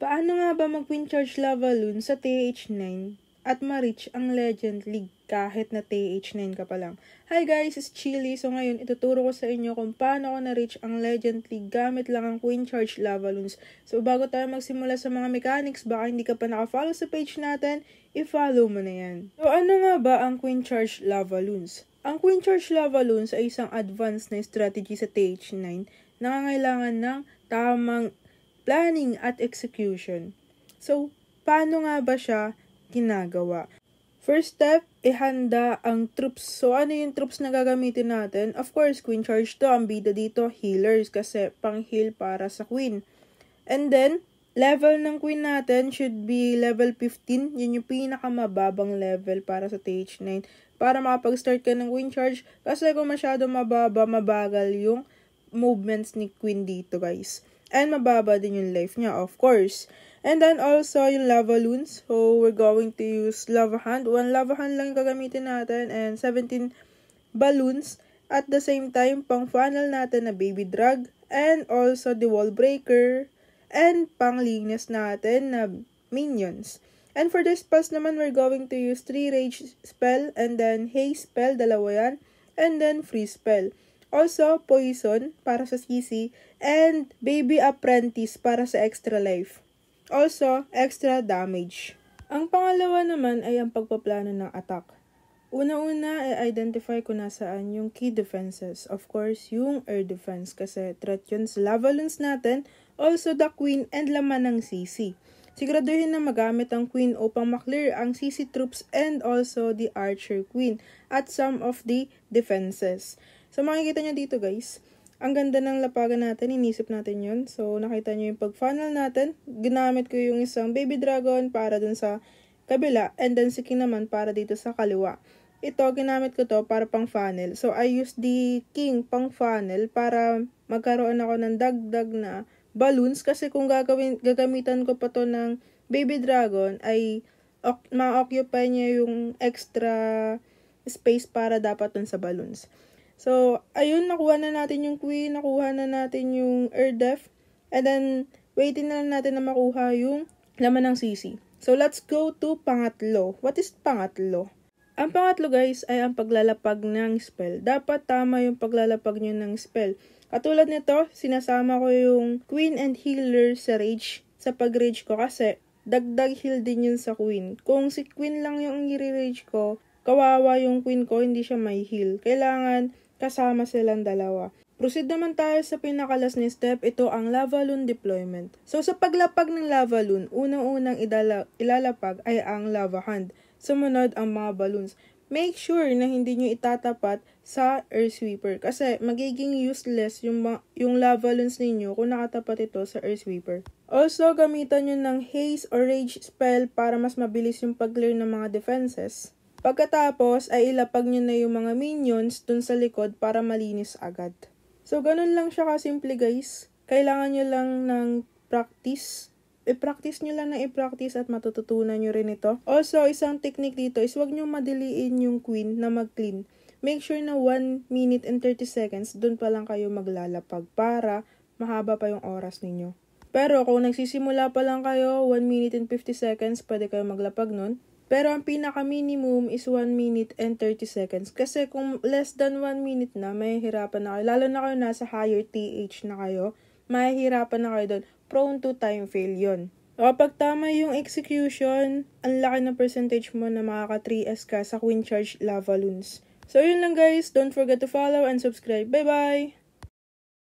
Paano nga ba mag-Queen Charge Lavaloon sa TH9 at ma-reach ang Legend League kahit na TH9 ka pa lang? Hi guys, it's Chili. So ngayon, ituturo ko sa inyo kung paano ko na-reach ang Legend League gamit lang ang Queen Charge Lavaloons. So bago tayo magsimula sa mga mechanics, baka hindi ka pa naka-follow sa page natin, i-follow mo na yan. So ano nga ba ang Queen Charge Lavaloons? Ang Queen Charge Lavaloons ay isang advanced na strategy sa TH9 na nangangailangan ng tamang planning at execution. So, paano nga ba siya ginagawa? First step, ihanda ang troops. So, ano yung troops na gagamitin natin? Of course, Queen Charge to. Ang bida dito, healers. Kasi pang-heal para sa Queen. And then, level ng Queen natin should be level 15. Yun yung pinakamababang level para sa TH9. Para makapag-start ka ng Queen Charge. Kasi kung masyado mababa, mabagal yung movements ni Queen dito, guys. And mababa din yung life niya, of course. And then also yung Lavaloons. So, we're going to use Lava Hand. 1 Lava Hand lang yung gagamitin natin. And 17 balloons. At the same time, pang funnel natin na Baby Drag. And also the Wall Breaker. And pang linis natin na Minions. And for this spells naman, we're going to use 3 Rage spell. And then Haze spell, dalawa yan. And then Freeze spell. Also, Poison para sa CC, and Baby Apprentice para sa extra life. Also, extra damage. Ang pangalawa naman ay ang pagpaplano ng attack. Una-una ay identify ko nasaan yung key defenses. Of course, yung air defense kasi threat yun sa Lavaloons natin. Also, the Queen and laman ng CC. Siguraduhin na magamit ang Queen upang maklear ang CC troops and also the Archer Queen at some of the defenses. So, makikita nyo dito guys, ang ganda ng lapagan natin, inisip natin yun. So, nakita nyo yung pag-funnel natin. Ginamit ko yung isang Baby Dragon para dun sa kabila, and then si King naman para dito sa kaliwa. Ito, ginamit ko to para pang funnel. So, I use the King pang funnel para magkaroon ako ng dagdag na balloons. Kasi kung gagamitan ko pa to ng Baby Dragon, ay ma-occupy niya yung extra space para dapat dun sa balloons. So, ayun, nakuha na natin yung Queen, nakuha na natin yung Air Def, and then, waiting na lang natin na makuha yung laman ng CC. So, let's go to pangatlo. What is pangatlo? Ang pangatlo, guys, ay ang paglalapag ng spell. Dapat tama yung paglalapag nyo ng spell. Katulad nito, sinasama ko yung Queen and Healer sa Rage, sa pag-rage ko, kasi dagdag heal din yun sa Queen. Kung si Queen lang yung i-rage ko, kawawa yung Queen ko, hindi siya may heal. Kailangan kasama silang dalawa. Proceed naman tayo sa pinakalas ni step. Ito ang Lavaloon deployment. So, sa paglapag ng Lavaloon, unang-unang ilalapag ay ang Lava Hand. Sumunod ang mga balloons. Make sure na hindi nyo itatapat sa Earth Sweeper. Kasi magiging useless yung Lavaloons ninyo kung nakatapat ito sa Earth Sweeper. Also, gamitan nyo ng Haze or Rage spell para mas mabilis yung pag-clear ng mga defenses. Pagkatapos ay ilapag nyo na yung mga minions dun sa likod para malinis agad. So, ganun lang siya kasimple guys. Kailangan nyo lang ng practice. I-practice nyo lang ng i-practice at matututunan nyo rin ito. Also, isang technique dito is huwag nyo madiliin yung Queen na mag-clean. Make sure na 1 minute and 30 seconds dun pa lang kayo maglalapag para mahaba pa yung oras ninyo. Pero kung nagsisimula pa lang kayo, 1 minute and 50 seconds, pwede kayo maglapag nun. Pero ang pinaka-minimum is 1 minute and 30 seconds. Kasi kung less than 1 minute na, mahihirapan na kayo. Lalo na kayo nasa higher TH na kayo, mahihirapan na kayo doon. Prone to time fail yun. Kapag tama yung execution, ang laki ng percentage mo na makaka 3S ka sa Queen Charge Lavaloons. So yun lang guys. Don't forget to follow and subscribe. Bye-bye!